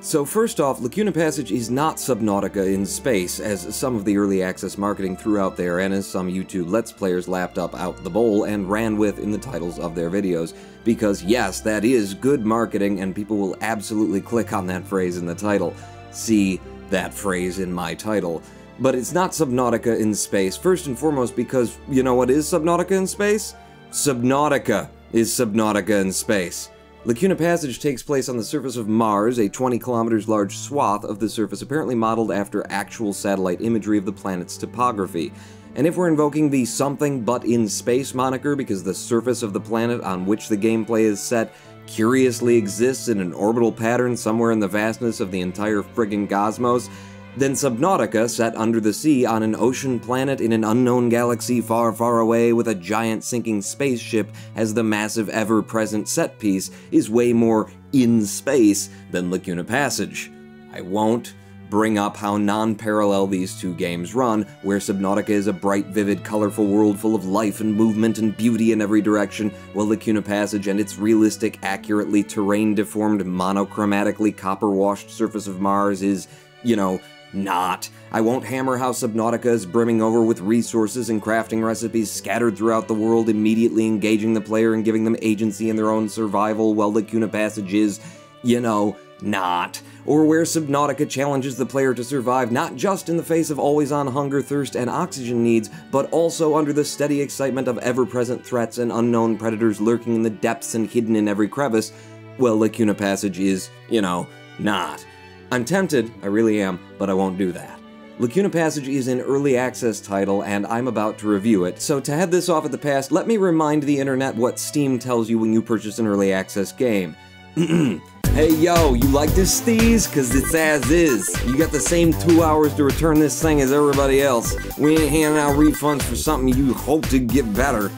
So first off, Lacuna Passage is not Subnautica in space, as some of the early access marketing threw out there and as some YouTube Let's Players lapped up out the bowl and ran with in the titles of their videos. Because yes, that is good marketing and people will absolutely click on that phrase in the title. See that phrase in my title. But it's not Subnautica in space, first and foremost because, you know what is Subnautica in space? Subnautica is Subnautica in space. Lacuna Passage takes place on the surface of Mars, a 20 kilometers large swath of the surface apparently modeled after actual satellite imagery of the planet's topography. And if we're invoking the something but in space moniker because the surface of the planet on which the gameplay is set curiously exists in an orbital pattern somewhere in the vastness of the entire friggin' cosmos, then Subnautica, set under the sea on an ocean planet in an unknown galaxy far, far away with a giant sinking spaceship as the massive ever-present set piece, is way more in space than Lacuna Passage. I won't bring up how non-parallel these two games run, where Subnautica is a bright, vivid, colorful world full of life and movement and beauty in every direction, while Lacuna Passage and its realistic, accurately terrain-deformed, monochromatically copper-washed surface of Mars is, you know, not. I won't hammer how Subnautica is brimming over with resources and crafting recipes scattered throughout the world, immediately engaging the player and giving them agency in their own survival, while Lacuna Passage is, you know, not. Or where Subnautica challenges the player to survive not just in the face of always-on hunger, thirst, and oxygen needs, but also under the steady excitement of ever-present threats and unknown predators lurking in the depths and hidden in every crevice, well, Lacuna Passage is, you know, not. I'm tempted, I really am, but I won't do that. Lacuna Passage is an early access title, and I'm about to review it, so to head this off at the pass, let me remind the internet what Steam tells you when you purchase an early access game. Hey yo, you like this steez? Cause it's as is. You got the same 2 hours to return this thing as everybody else. We ain't handing out refunds for something you hope to get better.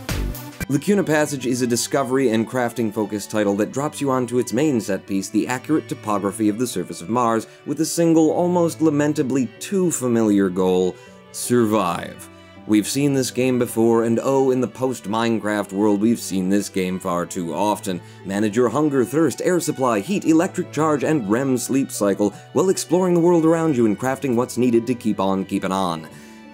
Lacuna Passage is a discovery and crafting focused title that drops you onto its main set piece, the accurate topography of the surface of Mars, with a single, almost lamentably too familiar goal: survive. We've seen this game before, and oh, in the post-Minecraft world, we've seen this game far too often. Manage your hunger, thirst, air supply, heat, electric charge, and REM sleep cycle, while exploring the world around you and crafting what's needed to keep on keeping on.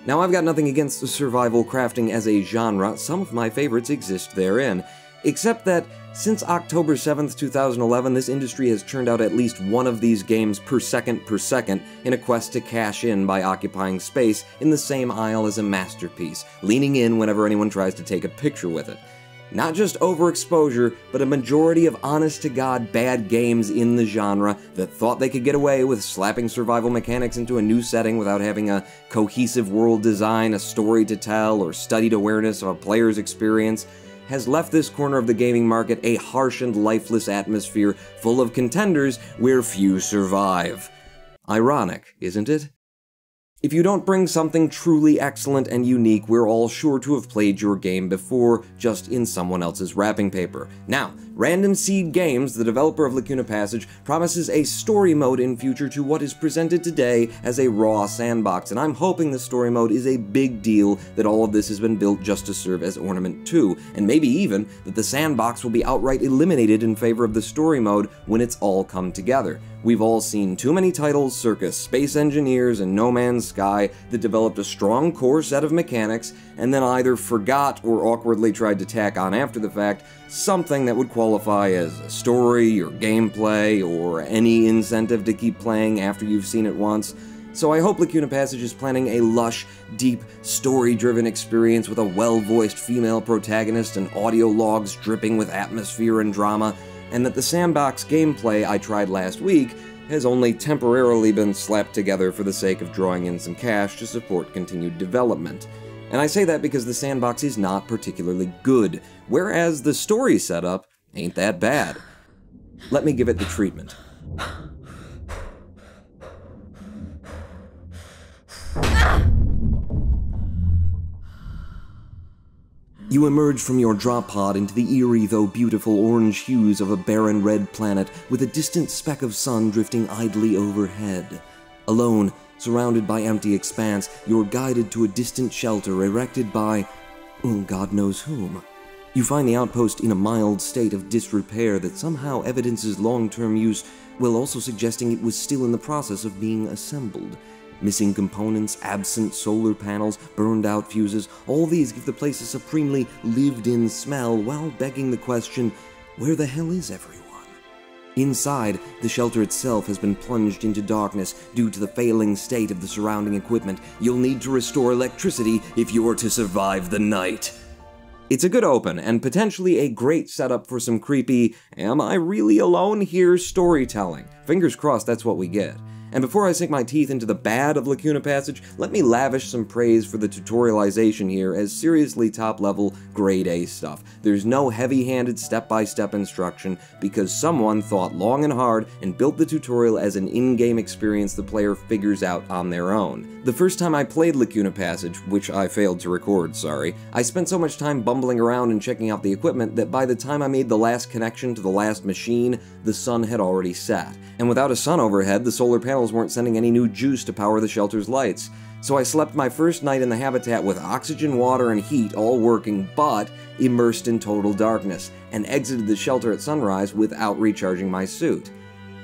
Now, I've got nothing against survival crafting as a genre, some of my favorites exist therein, except that since October 7th, 2011, this industry has churned out at least one of these games per second in a quest to cash in by occupying space in the same aisle as a masterpiece, leaning in whenever anyone tries to take a picture with it. Not just overexposure, but a majority of honest-to-God bad games in the genre that thought they could get away with slapping survival mechanics into a new setting without having a cohesive world design, a story to tell, or studied awareness of a player's experience, has left this corner of the gaming market a harsh and lifeless atmosphere full of contenders where few survive. Ironic, isn't it? If you don't bring something truly excellent and unique, we're all sure to have played your game before, just in someone else's wrapping paper. Now, Random Seed Games, the developer of Lacuna Passage, promises a story mode in future to what is presented today as a raw sandbox, and I'm hoping the story mode is a big deal, that all of this has been built just to serve as ornament too, and maybe even that the sandbox will be outright eliminated in favor of the story mode when it's all come together. We've all seen too many titles circa Space Engineers and No Man's Sky that developed a strong core set of mechanics and then either forgot or awkwardly tried to tack on after the fact something that would qualify as a story or gameplay or any incentive to keep playing after you've seen it once. So I hope Lacuna Passage is planning a lush, deep, story-driven experience with a well-voiced female protagonist and audio logs dripping with atmosphere and drama, and that the sandbox gameplay I tried last week has only temporarily been slapped together for the sake of drawing in some cash to support continued development. And I say that because the sandbox is not particularly good, whereas the story setup ain't that bad. Let me give it the treatment. You emerge from your drop pod into the eerie though beautiful orange hues of a barren red planet with a distant speck of sun drifting idly overhead. Alone, surrounded by empty expanse, you're guided to a distant shelter erected by God knows whom. You find the outpost in a mild state of disrepair that somehow evidences long-term use, while also suggesting it was still in the process of being assembled. Missing components, absent solar panels, burned-out fuses, all these give the place a supremely lived-in smell while begging the question, where the hell is everyone? Inside, the shelter itself has been plunged into darkness due to the failing state of the surrounding equipment. You'll need to restore electricity if you're to survive the night. It's a good open, and potentially a great setup for some creepy, am I really alone here storytelling. Fingers crossed that's what we get. And before I sink my teeth into the bad of Lacuna Passage, let me lavish some praise for the tutorialization here as seriously top-level, grade A stuff. There's no heavy-handed step-by-step instruction because someone thought long and hard and built the tutorial as an in-game experience the player figures out on their own. The first time I played Lacuna Passage, which I failed to record, sorry, I spent so much time bumbling around and checking out the equipment that by the time I made the last connection to the last machine, the sun had already set. And without a sun overhead, the solar panels weren't sending any new juice to power the shelter's lights. So I slept my first night in the habitat with oxygen, water, and heat all working, but immersed in total darkness, and exited the shelter at sunrise without recharging my suit.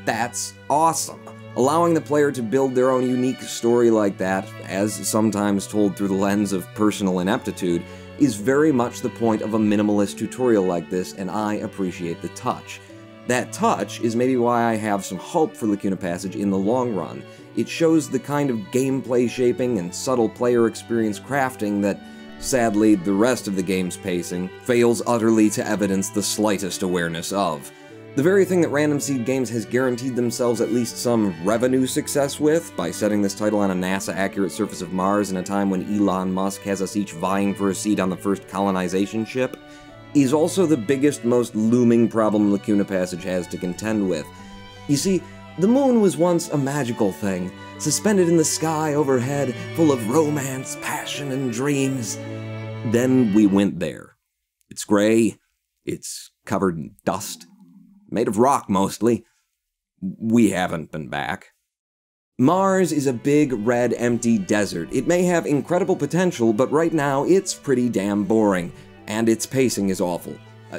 That's awesome! Allowing the player to build their own unique story like that, as sometimes told through the lens of personal ineptitude, is very much the point of a minimalist tutorial like this, and I appreciate the touch. That touch is maybe why I have some hope for Lacuna Passage in the long run. It shows the kind of gameplay shaping and subtle player experience crafting that, sadly, the rest of the game's pacing fails utterly to evidence the slightest awareness of. The very thing that Random Seed Games has guaranteed themselves at least some revenue success with, by setting this title on a NASA-accurate surface of Mars in a time when Elon Musk has us each vying for a seat on the first colonization ship, is also the biggest, most looming problem Lacuna Passage has to contend with. You see, the moon was once a magical thing, suspended in the sky overhead, full of romance, passion, and dreams. Then we went there. It's gray, it's covered in dust, made of rock mostly. We haven't been back. Mars is a big, red, empty desert. It may have incredible potential, but right now it's pretty damn boring. And its pacing is awful.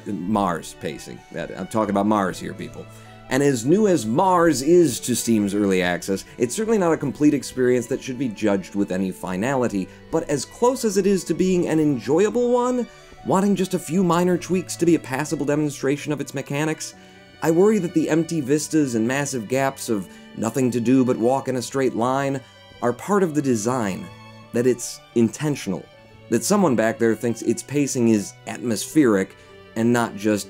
Mars pacing. I'm talking about Mars here, people. And as new as Mars is to Steam's early access, it's certainly not a complete experience that should be judged with any finality, but as close as it is to being an enjoyable one, wanting just a few minor tweaks to be a passable demonstration of its mechanics, I worry that the empty vistas and massive gaps of nothing to do but walk in a straight line are part of the design, that it's intentional. That someone back there thinks its pacing is atmospheric and not just...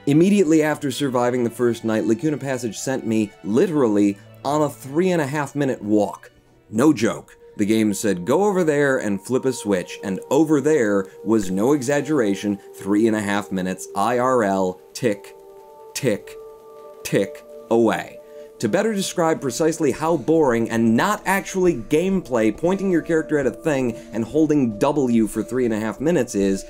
Immediately after surviving the first night, Lacuna Passage sent me, literally, on a 3.5-minute walk. No joke. The game said, go over there and flip a switch, and over there was no exaggeration, 3.5 minutes, IRL, tick, tick, tick, away. To better describe precisely how boring and not actually gameplay pointing your character at a thing and holding W for 3.5 minutes is,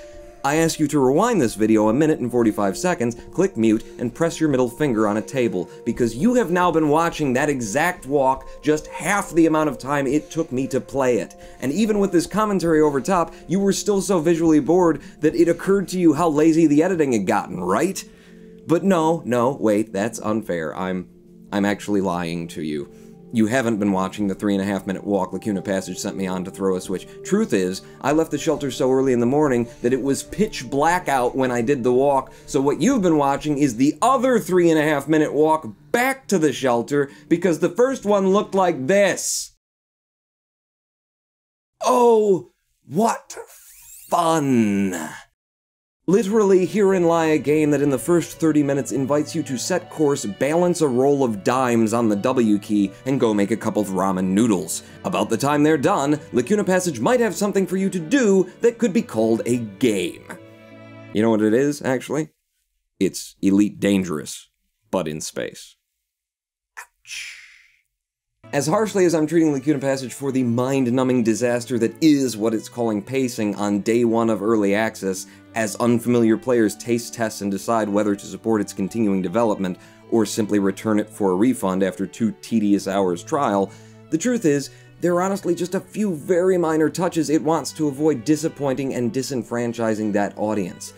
I ask you to rewind this video 1 minute and 45 seconds, click mute, and press your middle finger on a table, because you have now been watching that exact walk just half the amount of time it took me to play it. And even with this commentary over top, you were still so visually bored that it occurred to you how lazy the editing had gotten, right? But no, wait, that's unfair. I'm actually lying to you. You haven't been watching the 3.5-minute walk Lacuna Passage sent me on to throw a switch. Truth is, I left the shelter so early in the morning that it was pitch black out when I did the walk, so what you've been watching is the other 3.5-minute walk back to the shelter because the first one looked like this. Oh, what fun! Literally, herein lie a game that in the first 30 minutes invites you to set course, balance a roll of dimes on the W key, and go make a couple of ramen noodles. About the time they're done, Lacuna Passage might have something for you to do that could be called a game. You know what it is, actually? It's Elite Dangerous, but in space. Ouch. As harshly as I'm treating Lacuna Passage for the mind-numbing disaster that is what it's calling pacing on day one of early access, as unfamiliar players taste test and decide whether to support its continuing development or simply return it for a refund after 2 tedious hours trial, the truth is, there are honestly just a few very minor touches it wants to avoid disappointing and disenfranchising that audience.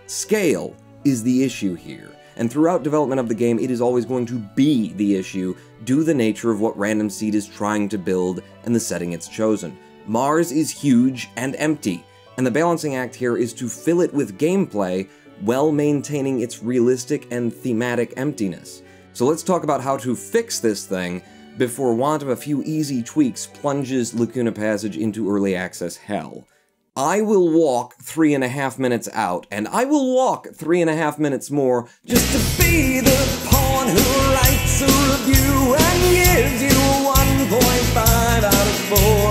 Scale is the issue here, and throughout development of the game it is always going to be the issue due to the nature of what Random Seed is trying to build and the setting it's chosen. Mars is huge and empty, and the balancing act here is to fill it with gameplay while maintaining its realistic and thematic emptiness. So let's talk about how to fix this thing before want of a few easy tweaks plunges Lacuna Passage into early access hell. I will walk 3.5 minutes out, and I will walk 3.5 minutes more just to be the pawn who writes a review and gives you 1.5 out of 4.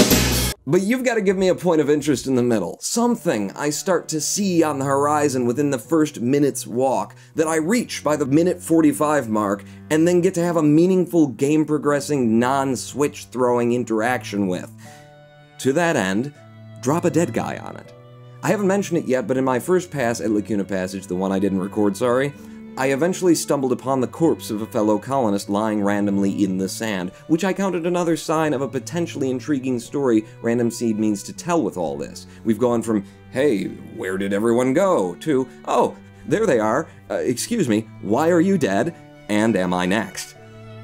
But you've got to give me a point of interest in the middle. Something I start to see on the horizon within the first minute's walk that I reach by the minute 45 mark and then get to have a meaningful game progressing non-switch throwing interaction with. To that end, drop a dead guy on it. I haven't mentioned it yet, but in my first pass at Lacuna Passage, the one I didn't record, sorry, I eventually stumbled upon the corpse of a fellow colonist lying randomly in the sand, which I counted another sign of a potentially intriguing story Random Seed means to tell with all this. We've gone from, hey, where did everyone go, to, oh, there they are, excuse me, why are you dead, and am I next?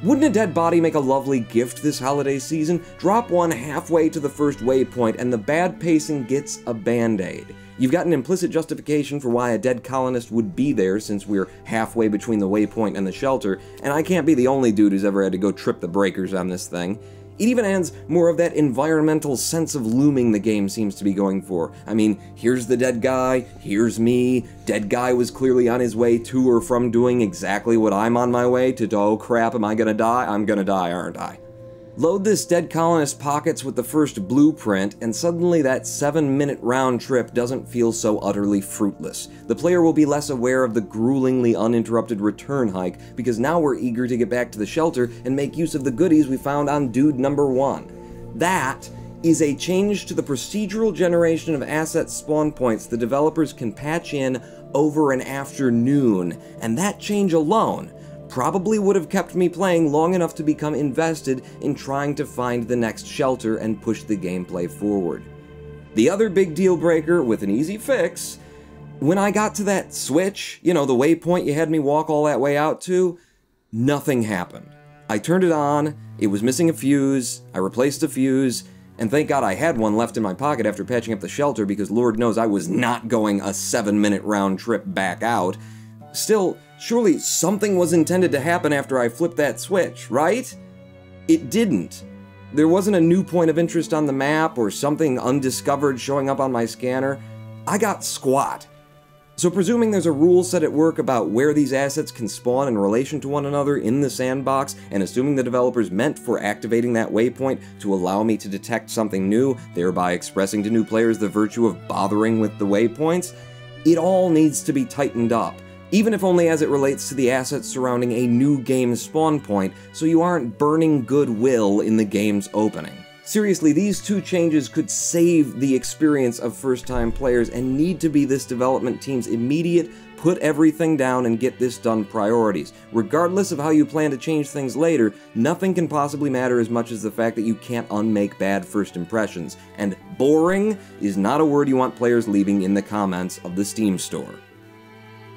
Wouldn't a dead body make a lovely gift this holiday season? Drop one halfway to the first waypoint and the bad pacing gets a band-aid. You've got an implicit justification for why a dead colonist would be there since we're halfway between the waypoint and the shelter, and I can't be the only dude who's ever had to go trip the breakers on this thing. It even adds more of that environmental sense of looming the game seems to be going for. I mean, here's the dead guy, here's me, dead guy was clearly on his way to or from doing exactly what I'm on my way to. Oh crap, am I gonna die? I'm gonna die, aren't I? Load this dead colonist pockets with the first blueprint, and suddenly that 7-minute round trip doesn't feel so utterly fruitless. The player will be less aware of the gruelingly uninterrupted return hike, because now we're eager to get back to the shelter and make use of the goodies we found on dude number 1. That is a change to the procedural generation of asset spawn points the developers can patch in over an afternoon, and that change alone probably would have kept me playing long enough to become invested in trying to find the next shelter and push the gameplay forward. The other big deal breaker with an easy fix, when I got to that switch, you know, the waypoint you had me walk all that way out to, nothing happened. I turned it on, it was missing a fuse, I replaced the fuse, and thank God I had one left in my pocket after patching up the shelter because Lord knows I was not going a 7-minute round trip back out. Still, surely something was intended to happen after I flipped that switch, right? It didn't. There wasn't a new point of interest on the map or something undiscovered showing up on my scanner. I got squat. So presuming there's a rule set at work about where these assets can spawn in relation to one another in the sandbox, and assuming the developers meant for activating that waypoint to allow me to detect something new, thereby expressing to new players the virtue of bothering with the waypoints, it all needs to be tightened up. Even if only as it relates to the assets surrounding a new game spawn point, so you aren't burning goodwill in the game's opening. Seriously, these two changes could save the experience of first-time players and need to be this development team's immediate put everything down and get this done priorities. Regardless of how you plan to change things later, nothing can possibly matter as much as the fact that you can't unmake bad first impressions, and boring is not a word you want players leaving in the comments of the Steam store.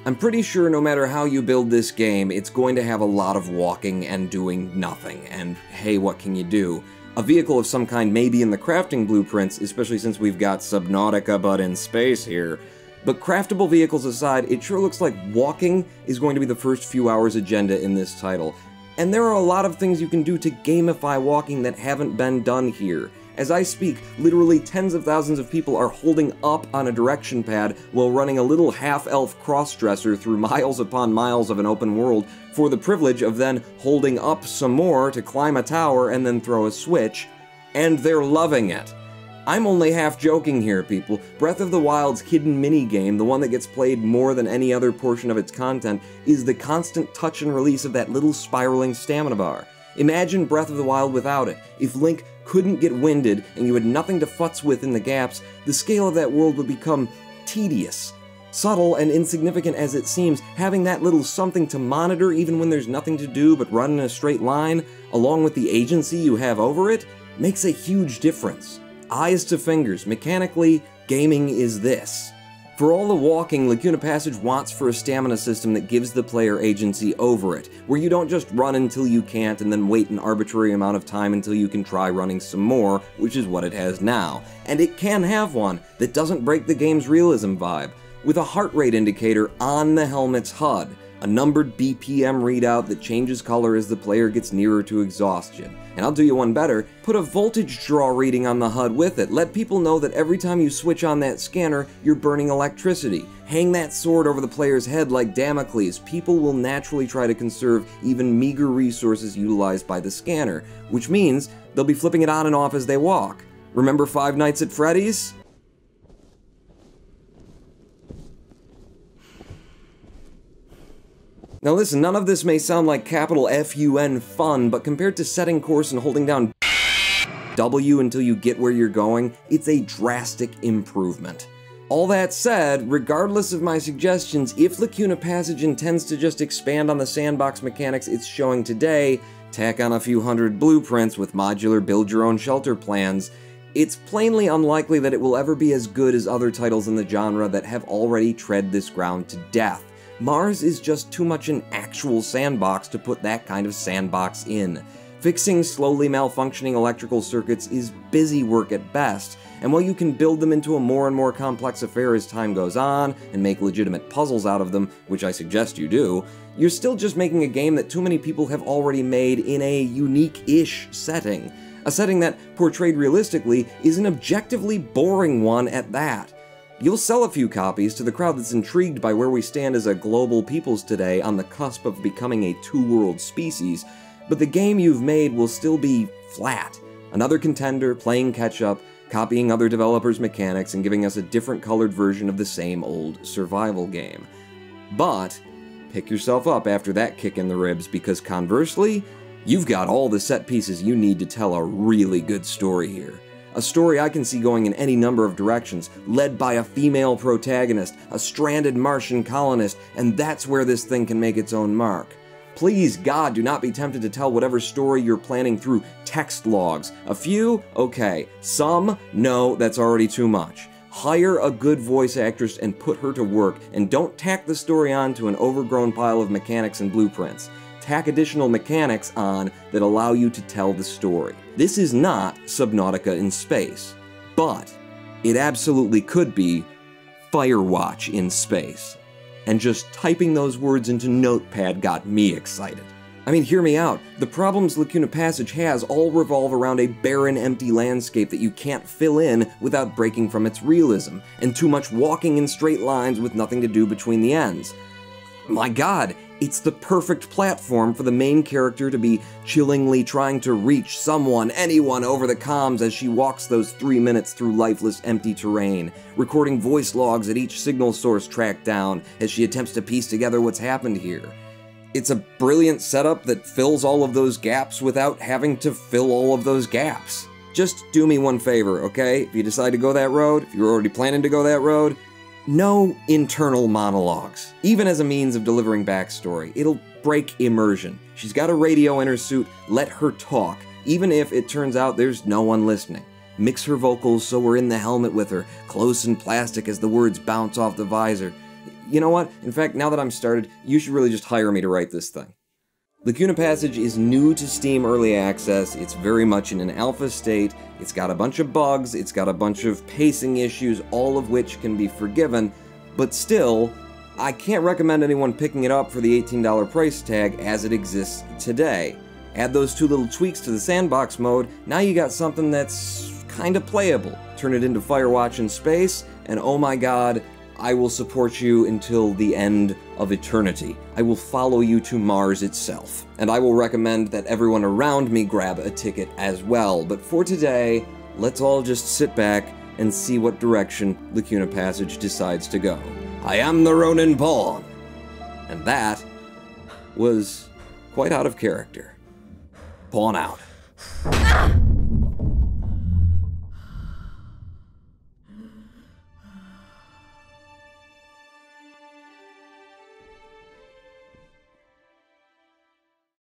I'm pretty sure no matter how you build this game, it's going to have a lot of walking and doing nothing, and hey, what can you do? A vehicle of some kind may be in the crafting blueprints, especially since we've got Subnautica but in space here. But craftable vehicles aside, it sure looks like walking is going to be the first few hours' agenda in this title. And there are a lot of things you can do to gamify walking that haven't been done here. As I speak, literally tens of thousands of people are holding up on a direction pad while running a little half-elf cross-dresser through miles upon miles of an open world for the privilege of then holding up some more to climb a tower and then throw a switch, and they're loving it. I'm only half joking here, people. Breath of the Wild's hidden minigame, the one that gets played more than any other portion of its content, is the constant touch and release of that little spiraling stamina bar. Imagine Breath of the Wild without it. If Link couldn't get winded and you had nothing to futz with in the gaps, the scale of that world would become tedious. Subtle and insignificant as it seems, having that little something to monitor even when there's nothing to do but run in a straight line, along with the agency you have over it, makes a huge difference. Eyes to fingers, mechanically, gaming is this. For all the walking, Lacuna Passage wants for a stamina system that gives the player agency over it, where you don't just run until you can't and then wait an arbitrary amount of time until you can try running some more, which is what it has now. And it can have one that doesn't break the game's realism vibe, with a heart rate indicator on the helmet's HUD, a numbered BPM readout that changes color as the player gets nearer to exhaustion. And I'll do you one better, put a voltage draw reading on the HUD with it. Let people know that every time you switch on that scanner, you're burning electricity. Hang that sword over the player's head like Damocles. People will naturally try to conserve even meager resources utilized by the scanner, which means they'll be flipping it on and off as they walk. Remember Five Nights at Freddy's? Now listen, none of this may sound like capital F-U-N fun, but compared to setting course and holding down W until you get where you're going, it's a drastic improvement. All that said, regardless of my suggestions, if Lacuna Passage intends to just expand on the sandbox mechanics it's showing today, tack on a few hundred blueprints with modular build-your-own-shelter plans, it's plainly unlikely that it will ever be as good as other titles in the genre that have already tread this ground to death. Mars is just too much an actual sandbox to put that kind of sandbox in. Fixing slowly malfunctioning electrical circuits is busy work at best, and while you can build them into a more and more complex affair as time goes on, and make legitimate puzzles out of them, which I suggest you do, you're still just making a game that too many people have already made in a unique-ish setting. A setting that, portrayed realistically, is an objectively boring one at that. You'll sell a few copies to the crowd that's intrigued by where we stand as a global peoples today on the cusp of becoming a two-world species, but the game you've made will still be flat. Another contender playing catch-up, copying other developers' mechanics and giving us a different colored version of the same old survival game. But pick yourself up after that kick in the ribs, because conversely, you've got all the set pieces you need to tell a really good story here. A story I can see going in any number of directions, led by a female protagonist, a stranded Martian colonist, and that's where this thing can make its own mark. Please, God, do not be tempted to tell whatever story you're planning through text logs. A few? Okay. Some? No, that's already too much. Hire a good voice actress and put her to work, and don't tack the story on to an overgrown pile of mechanics and blueprints. Tack additional mechanics on that allow you to tell the story. This is not Subnautica in space, but it absolutely could be Firewatch in space. And just typing those words into Notepad got me excited. I mean, hear me out. The problems Lacuna Passage has all revolve around a barren, empty landscape that you can't fill in without breaking from its realism, and too much walking in straight lines with nothing to do between the ends. My God, it's the perfect platform for the main character to be chillingly trying to reach someone, anyone, over the comms as she walks those 3 minutes through lifeless, empty terrain, recording voice logs at each signal source tracked down as she attempts to piece together what's happened here. It's a brilliant setup that fills all of those gaps without having to fill all of those gaps. Just do me one favor, okay? If you decide to go that road, if you're already planning to go that road, no internal monologues. Even as a means of delivering backstory, it'll break immersion. She's got a radio in her suit, let her talk, even if it turns out there's no one listening. Mix her vocals so we're in the helmet with her, close and plastic as the words bounce off the visor. You know what? In fact, now that I'm started, you should really just hire me to write this thing. Lacuna Passage is new to Steam Early Access, it's very much in an alpha state, it's got a bunch of bugs, it's got a bunch of pacing issues, all of which can be forgiven, but still, I can't recommend anyone picking it up for the $18 price tag as it exists today. Add those two little tweaks to the sandbox mode, now you got something that's kinda playable. Turn it into Firewatch in space, and oh my God, I will support you until the end of eternity. I will follow you to Mars itself. And I will recommend that everyone around me grab a ticket as well. But for today, let's all just sit back and see what direction Lacuna Passage decides to go. I am the Ronin Pawn. And that was quite out of character. Pawn out.